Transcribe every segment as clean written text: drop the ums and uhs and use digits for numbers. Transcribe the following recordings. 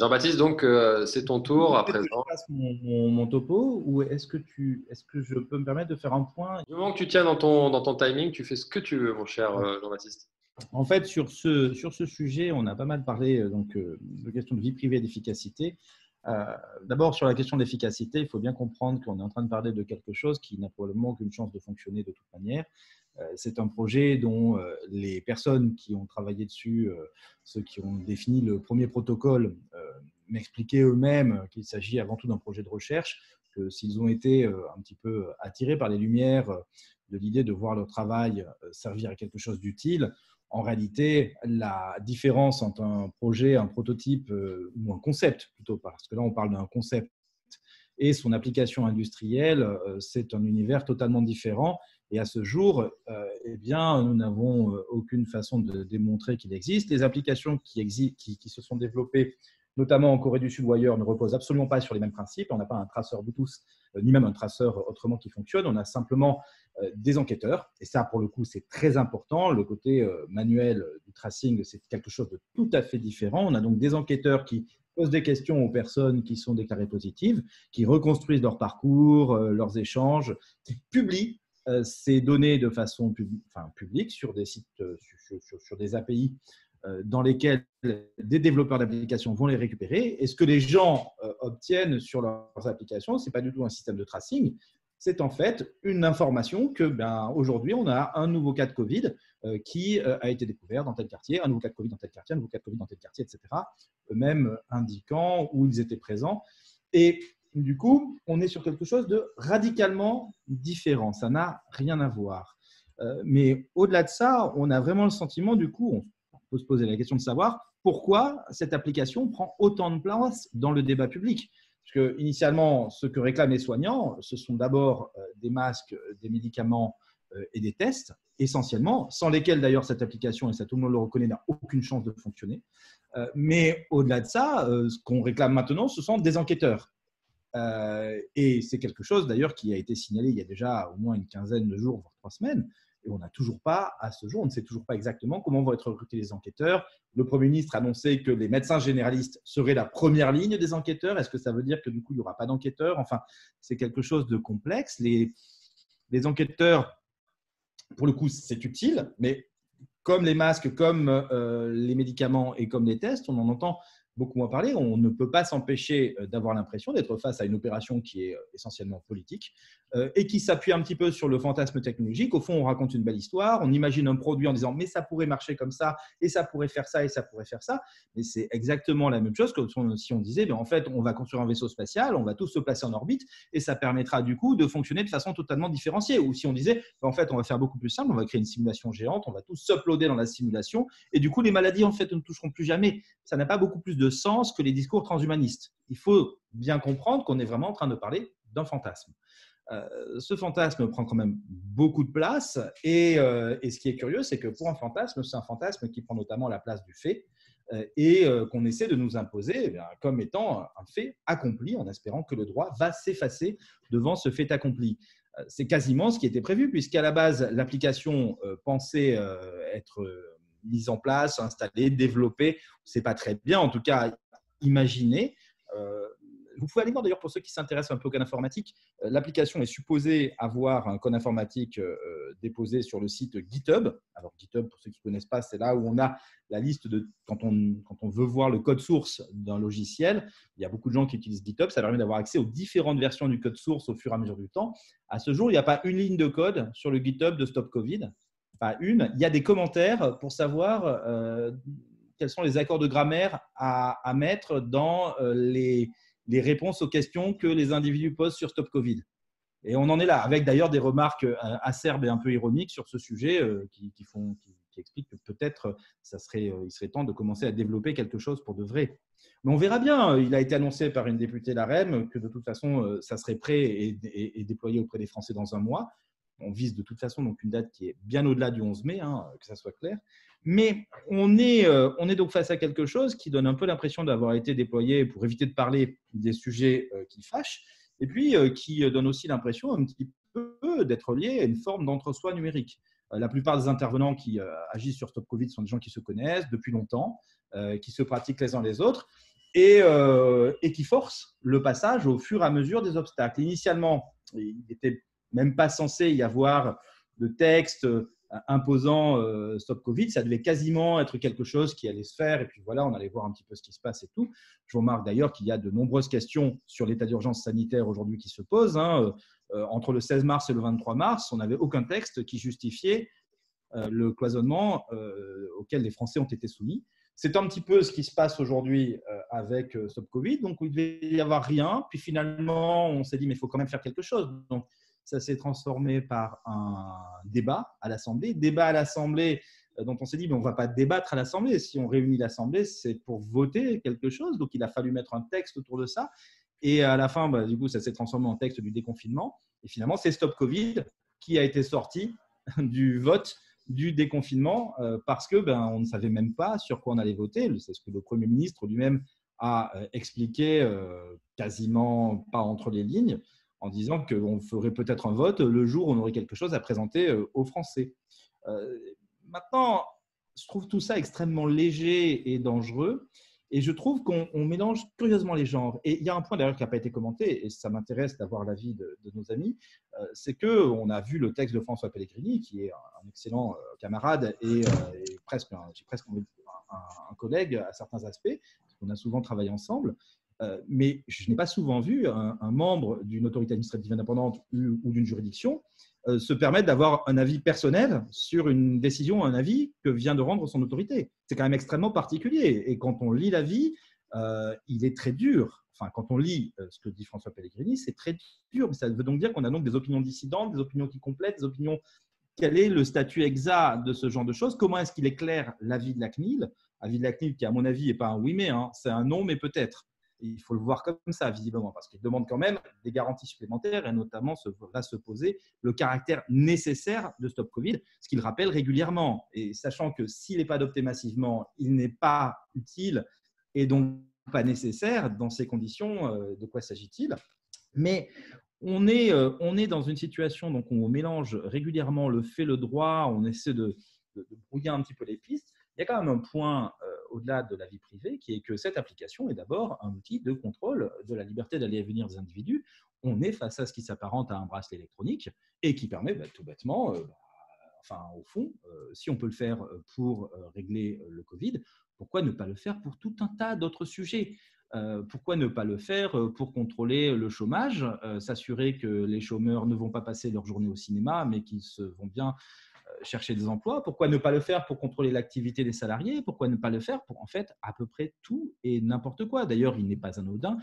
Jean-Baptiste, donc c'est ton tour à Peut-être que je présent. fasse mon topo ou est-ce que je peux me permettre de faire un point? Du moment que tu tiens dans ton timing, tu fais ce que tu veux, mon cher Jean-Baptiste. En fait, sur ce sujet, on a pas mal parlé de questions de vie privée et d'efficacité. Euh, D'abord, sur la question de l'efficacité, il faut bien comprendre qu'on est en train de parler de quelque chose qui n'a probablement aucune chance de fonctionner de toute manière. C'est un projet dont les personnes qui ont travaillé dessus, ceux qui ont défini le premier protocole, m'expliquaient eux-mêmes qu'il s'agit avant tout d'un projet de recherche, que s'ils ont été un petit peu attirés par les lumières de l'idée de voir leur travail servir à quelque chose d'utile, en réalité, la différence entre un projet, un prototype ou un concept plutôt, parce que là on parle d'un concept, et son application industrielle, c'est un univers totalement différent. Et à ce jour, eh bien, nous n'avons aucune façon de démontrer qu'il existe. Les applications qui se sont développées, notamment en Corée du Sud ou ailleurs, ne reposent absolument pas sur les mêmes principes. On n'a pas un traceur Bluetooth, ni même un traceur autrement qui fonctionne. On a simplement des enquêteurs. Et ça, pour le coup, c'est très important. Le côté manuel du tracing, c'est quelque chose de tout à fait différent. On a donc des enquêteurs qui posent des questions aux personnes qui sont déclarées positives, qui reconstruisent leur parcours, leurs échanges, qui publient ces données de façon publique sur des sites, sur des API dans lesquels des développeurs d'applications vont les récupérer. Et ce que les gens obtiennent sur leurs applications, ce n'est pas du tout un système de tracing, c'est en fait une information que aujourd'hui, on a un nouveau cas de Covid qui a été découvert dans tel quartier, un nouveau cas de Covid dans tel quartier, un nouveau cas de Covid dans tel quartier, etc. Eux-mêmes indiquant où ils étaient présents. Et du coup, on est sur quelque chose de radicalement différent. Ça n'a rien à voir. Mais au-delà de ça, on a vraiment le sentiment, du coup, on peut se poser la question de savoir pourquoi cette application prend autant de place dans le débat public. Parce que initialement, ce que réclament les soignants, ce sont d'abord des masques, des médicaments et des tests, essentiellement, sans lesquels d'ailleurs cette application, et ça tout le monde le reconnaît, n'a aucune chance de fonctionner. Mais au-delà de ça, ce qu'on réclame maintenant, ce sont des enquêteurs. Et c'est quelque chose d'ailleurs qui a été signalé il y a déjà au moins une quinzaine de jours, voire 3 semaines. Et on n'a toujours pas, à ce jour, on ne sait toujours pas exactement comment vont être recrutés les enquêteurs. Le Premier ministre a annoncé que les médecins généralistes seraient la première ligne des enquêteurs. Est-ce que ça veut dire que du coup, il n'y aura pas d'enquêteurs? Enfin, c'est quelque chose de complexe. Les enquêteurs, pour le coup, c'est utile, mais comme les masques, comme les médicaments et comme les tests, on en entend beaucoup moins parler. On ne peut pas s'empêcher d'avoir l'impression d'être face à une opération qui est essentiellement politique et qui s'appuie un petit peu sur le fantasme technologique. Au fond, on raconte une belle histoire, on imagine un produit en disant mais ça pourrait marcher comme ça, et ça pourrait faire ça, et ça pourrait faire ça. Mais c'est exactement la même chose que si on disait en fait, on va construire un vaisseau spatial, on va tous se placer en orbite, et ça permettra du coup de fonctionner de façon totalement différenciée. Ou si on disait en fait, on va faire beaucoup plus simple, on va créer une simulation géante, on va tous s'uploader dans la simulation, et du coup, les maladies en fait ne toucheront plus jamais. Ça n'a pas beaucoup plus de sens que les discours transhumanistes. Il faut bien comprendre qu'on est vraiment en train de parler d'un fantasme. Ce fantasme prend quand même beaucoup de place et ce qui est curieux, c'est que pour un fantasme, c'est un fantasme qui prend notamment la place du fait et qu'on essaie de nous imposer comme étant un fait accompli en espérant que le droit va s'effacer devant ce fait accompli. C'est quasiment ce qui était prévu puisqu'à la base, l'application pensait être mise en place, installée, développée, c'est pas très bien, en tout cas imaginée. Vous pouvez aller voir d'ailleurs pour ceux qui s'intéressent un peu au code informatique, l'application est supposée avoir un code informatique déposé sur le site GitHub. Alors GitHub, pour ceux qui ne connaissent pas, c'est là où on a la liste de quand on veut voir le code source d'un logiciel. Il y a beaucoup de gens qui utilisent GitHub, ça permet d'avoir accès aux différentes versions du code source au fur et à mesure du temps. À ce jour, il n'y a pas une ligne de code sur le GitHub de Stop Covid. Pas une. Il y a des commentaires pour savoir quels sont les accords de grammaire à mettre dans les réponses aux questions que les individus posent sur Stop Covid. Et on en est là, avec d'ailleurs des remarques acerbes et un peu ironiques sur ce sujet qui expliquent que peut-être il serait temps de commencer à développer quelque chose pour de vrai. Mais on verra bien. Il a été annoncé par une députée LaREM que de toute façon, ça serait prêt et déployé auprès des Français dans un mois. On vise de toute façon donc une date qui est bien au-delà du 11 mai, que ça soit clair. Mais on est donc face à quelque chose qui donne un peu l'impression d'avoir été déployé pour éviter de parler des sujets qui fâchent, et puis qui donne aussi l'impression un petit peu d'être lié à une forme d'entre-soi numérique. La plupart des intervenants qui agissent sur Stop Covid sont des gens qui se connaissent depuis longtemps, qui se pratiquent les uns les autres. et qui force le passage au fur et à mesure des obstacles. Initialement, il n'était même pas censé y avoir de texte imposant Stop Covid. Ça devait quasiment être quelque chose qui allait se faire. Et puis voilà, on allait voir un petit peu ce qui se passe et tout. Je remarque d'ailleurs qu'il y a de nombreuses questions sur l'état d'urgence sanitaire aujourd'hui qui se posent. Entre le 16 mars et le 23 mars, on n'avait aucun texte qui justifiait le cloisonnement auquel les Français ont été soumis. C'est un petit peu ce qui se passe aujourd'hui avec Stop Covid. Donc, il devait y avoir rien. Puis finalement, on s'est dit, mais il faut quand même faire quelque chose. Donc, ça s'est transformé par un débat à l'Assemblée. Débat à l'Assemblée dont on s'est dit, mais on ne va pas débattre à l'Assemblée. Si on réunit l'Assemblée, c'est pour voter quelque chose. Donc, il a fallu mettre un texte autour de ça. Et à la fin, du coup, ça s'est transformé en texte du déconfinement. Et finalement, c'est Stop Covid qui a été sorti du vote du déconfinement parce que on ne savait même pas sur quoi on allait voter. C'est ce que le Premier ministre lui-même a expliqué quasiment pas entre les lignes en disant qu'on ferait peut-être un vote le jour où on aurait quelque chose à présenter aux Français. Maintenant, je trouve tout ça extrêmement léger et dangereux. Et je trouve qu'on mélange curieusement les genres. Et il y a un point d'ailleurs qui n'a pas été commenté, et ça m'intéresse d'avoir l'avis de nos amis, c'est qu'on a vu le texte de François Pellegrini, qui est un excellent camarade et presque un collègue à certains aspects, parce qu'on a souvent travaillé ensemble. Mais je n'ai pas souvent vu un membre d'une autorité administrative indépendante ou d'une juridiction se permettre d'avoir un avis personnel sur une décision, un avis que vient de rendre son autorité. C'est quand même extrêmement particulier. Et quand on lit l'avis, il est très dur. Enfin, quand on lit ce que dit François Pellegrini, c'est très dur. Ça veut donc dire qu'on a donc des opinions dissidentes, des opinions qui complètent, des opinions… Quel est le statut exact de ce genre de choses? Comment est-ce qu'il éclaire l'avis de la CNIL? L'avis de la CNIL qui, à mon avis, n'est pas un oui mais, c'est un non mais peut-être. Il faut le voir comme ça, visiblement, parce qu'il demande quand même des garanties supplémentaires et notamment va se poser le caractère nécessaire de Stop Covid, ce qu'il rappelle régulièrement. Et sachant que s'il n'est pas adopté massivement, il n'est pas utile et donc pas nécessaire, dans ces conditions, de quoi s'agit-il? Mais on est dans une situation donc, où on mélange régulièrement le fait, le droit, on essaie de brouiller un petit peu les pistes. Il y a quand même un point au-delà de la vie privée qui est que cette application est d'abord un outil de contrôle de la liberté d'aller et venir des individus. On est face à ce qui s'apparente à un bracelet électronique et qui permet tout bêtement, au fond, si on peut le faire pour régler le Covid, pourquoi ne pas le faire pour tout un tas d'autres sujets? Pourquoi ne pas le faire pour contrôler le chômage, s'assurer que les chômeurs ne vont pas passer leur journée au cinéma, mais qu'ils vont bien chercher des emplois? Pourquoi ne pas le faire pour contrôler l'activité des salariés? Pourquoi ne pas le faire pour, en fait, à peu près tout et n'importe quoi? D'ailleurs, il n'est pas anodin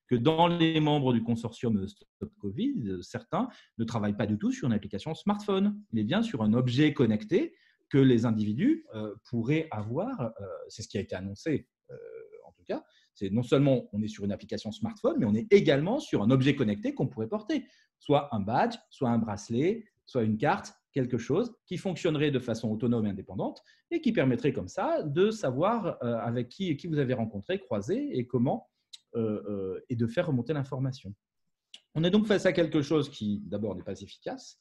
que dans les membres du consortium Stop Covid, certains ne travaillent pas du tout sur une application smartphone, mais bien sur un objet connecté que les individus pourraient avoir. C'est ce qui a été annoncé, en tout cas. C'est non seulement on est sur une application smartphone, mais on est également sur un objet connecté qu'on pourrait porter, soit un badge, soit un bracelet, soit une carte, quelque chose qui fonctionnerait de façon autonome et indépendante et qui permettrait comme ça de savoir avec qui vous avez rencontré, croisé et comment, et de faire remonter l'information. On est donc face à quelque chose qui, d'abord, n'est pas efficace,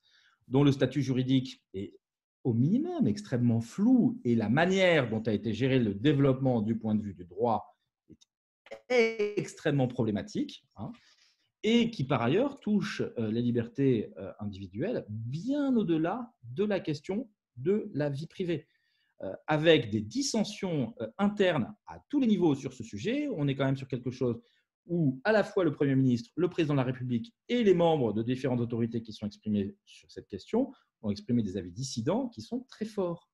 dont le statut juridique est au minimum extrêmement flou et la manière dont a été géré le développement du point de vue du droit est extrêmement problématique, et qui par ailleurs touche les libertés individuelles bien au-delà de la question de la vie privée. Avec des dissensions internes à tous les niveaux sur ce sujet, on est quand même sur quelque chose où à la fois le Premier ministre, le Président de la République et les membres de différentes autorités qui sont exprimés sur cette question ont exprimé des avis dissidents qui sont très forts.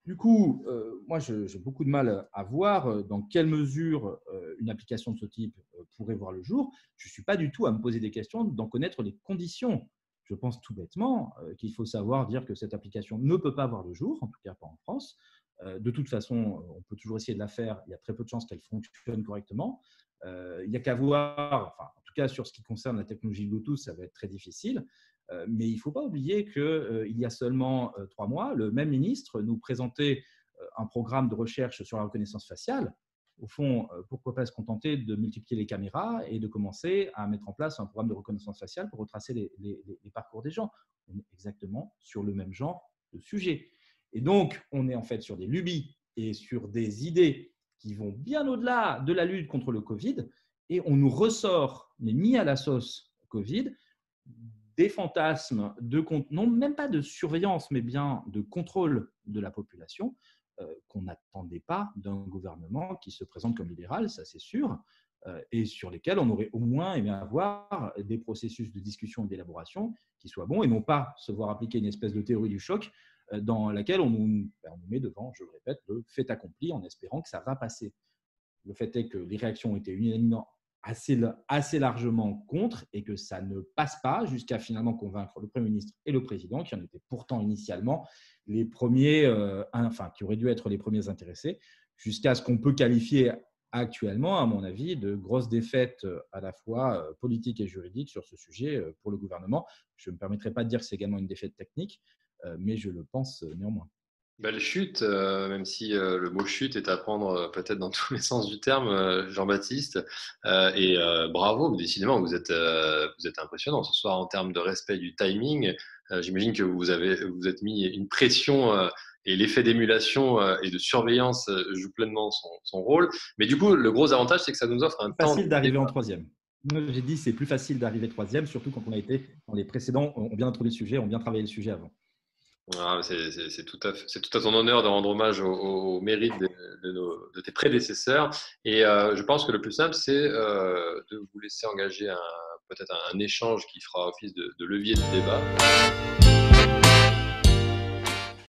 Du coup, moi, j'ai beaucoup de mal à voir dans quelle mesure une application de ce type pourrait voir le jour. Je ne suis pas du tout à me poser des questions, d'en connaître les conditions. Je pense tout bêtement qu'il faut savoir dire que cette application ne peut pas voir le jour, en tout cas pas en France. De toute façon, on peut toujours essayer de la faire. Il y a très peu de chances qu'elle fonctionne correctement. Il n'y a qu'à voir, en tout cas sur ce qui concerne la technologie Bluetooth, ça va être très difficile. Mais il ne faut pas oublier qu'il y a seulement 3 mois, le même ministre nous présentait un programme de recherche sur la reconnaissance faciale. Au fond, pourquoi pas se contenter de multiplier les caméras et de commencer à mettre en place un programme de reconnaissance faciale pour retracer les parcours des gens? On est exactement sur le même genre de sujet. Et donc, on est en fait sur des lubies et sur des idées qui vont bien au-delà de la lutte contre le Covid, et on nous ressort, mais mis à la sauce Covid, des fantasmes non même pas de surveillance, mais bien de contrôle de la population qu'on n'attendait pas d'un gouvernement qui se présente comme libéral, ça c'est sûr, et sur lesquels on aurait au moins aimé avoir des processus de discussion et d'élaboration qui soient bons et non pas se voir appliquer une espèce de théorie du choc dans laquelle on nous met devant, je le répète, le fait accompli en espérant que ça va passer. Le fait est que les réactions ont été unanimement assez largement contre et que ça ne passe pas jusqu'à finalement convaincre le Premier ministre et le Président, qui en étaient pourtant initialement les premiers, qui auraient dû être les premiers intéressés, jusqu'à ce qu'on peut qualifier actuellement, à mon avis, de grosses défaites à la fois politiques et juridiques sur ce sujet pour le gouvernement. Je ne me permettrai pas de dire que c'est également une défaite technique, mais je le pense néanmoins. Belle chute, même si le mot chute est à prendre peut-être dans tous les sens du terme, Jean-Baptiste. Bravo, décidément, vous êtes impressionnant ce soir en termes de respect du timing. J'imagine que vous êtes mis une pression et l'effet d'émulation et de surveillance joue pleinement son rôle. Mais du coup, le gros avantage, c'est que ça nous offre un temps. Facile d'arriver en troisième. J'ai dit c'est plus facile d'arriver troisième, surtout quand on a été dans les précédents, on bien introduit le sujet, on bien travaillé le sujet avant. Ah, c'est tout à ton honneur de rendre hommage au mérite de tes prédécesseurs. Et je pense que le plus simple, c'est de vous laisser engager peut-être un échange qui fera office de levier de débat.